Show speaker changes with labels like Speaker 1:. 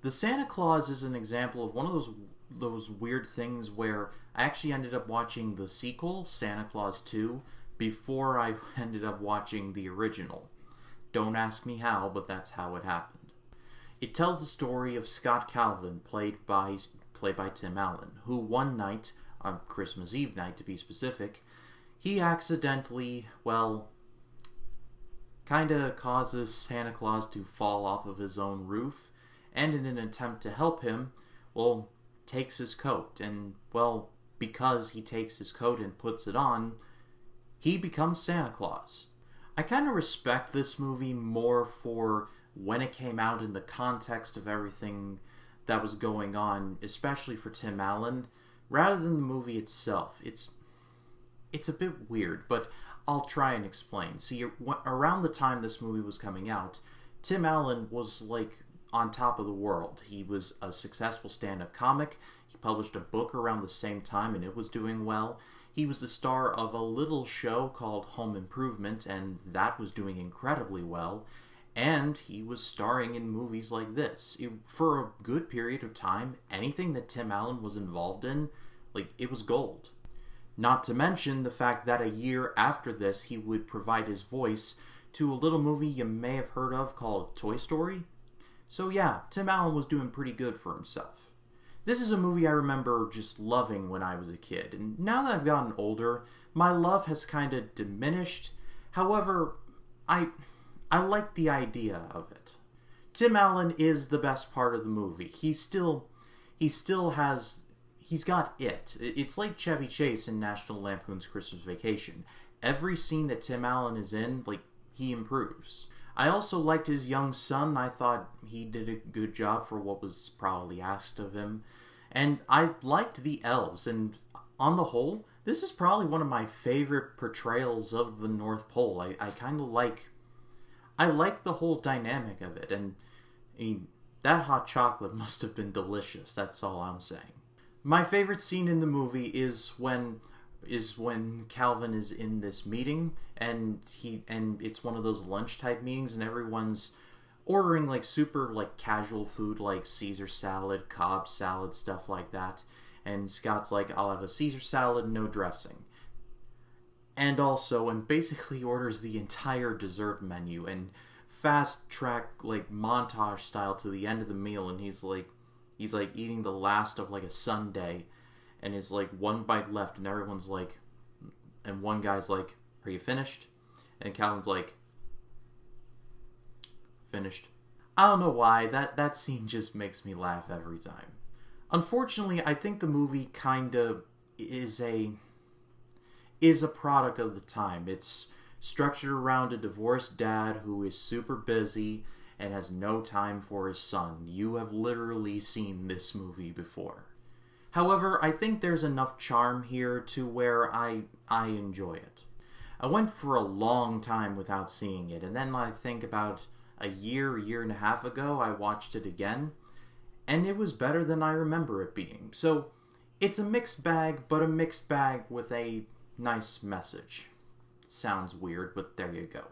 Speaker 1: The Santa Claus is an example of one of those weird things where I actually ended up watching the sequel, Santa Claus 2, before I ended up watching the original. Don't ask me how, but that's how it happened. It tells the story of Scott Calvin, played by Tim Allen, who one night, on Christmas Eve night to be specific, he accidentally, well, kinda causes Santa Claus to fall off of his own roof, and in an attempt to help him, well, takes his coat, and, well, because he takes his coat and puts it on, he becomes Santa Claus. I kind of respect this movie more for when it came out in the context of everything that was going on, especially for Tim Allen, rather than the movie itself. It's a bit weird, but I'll try and explain. See, around the time this movie was coming out, Tim Allen was like on top of the world. He was a successful stand-up comic. He published a book around the same time, and it was doing well. He was the star of a little show called Home Improvement, and that was doing incredibly well. And he was starring in movies like this. For a good period of time, anything that Tim Allen was involved in, it was gold. Not to mention the fact that a year after this, he would provide his voice to a little movie you may have heard of called Toy Story. So yeah, Tim Allen was doing pretty good for himself. This is a movie I remember just loving when I was a kid, and now that I've gotten older, my love has kind of diminished. However, I like the idea of it. Tim Allen is the best part of the movie. He's got it. It's like Chevy Chase in National Lampoon's Christmas Vacation. Every scene that Tim Allen is in, he improves. I also liked his young son. I thought he did a good job for what was probably asked of him. And I liked the elves, and on the whole, this is probably one of my favorite portrayals of the North Pole. I kind of like the whole dynamic of it, and that hot chocolate must have been delicious, that's all I'm saying. My favorite scene in the movie is when Calvin is in this meeting, and it's one of those lunch type meetings, and everyone's ordering super casual food like Caesar salad, Cobb salad, stuff like that. And Scott's like, I'll have a Caesar salad, no dressing. And basically orders the entire dessert menu and fast track montage style to the end of the meal, and he's eating the last of a sundae, and it's one bite left, and everyone's and one guy's like, are you finished? And Calvin's like, finished. I don't know why, that scene just makes me laugh every time. Unfortunately, I think the movie kind of is a product of the time. It's structured around a divorced dad who is super busy and has no time for his son. You have literally seen this movie before. However, I think there's enough charm here to where I enjoy it. I went for a long time without seeing it, and then I think about a year and a half ago, I watched it again, and it was better than I remember it being. So, it's a mixed bag, but a mixed bag with a nice message. Sounds weird, but there you go.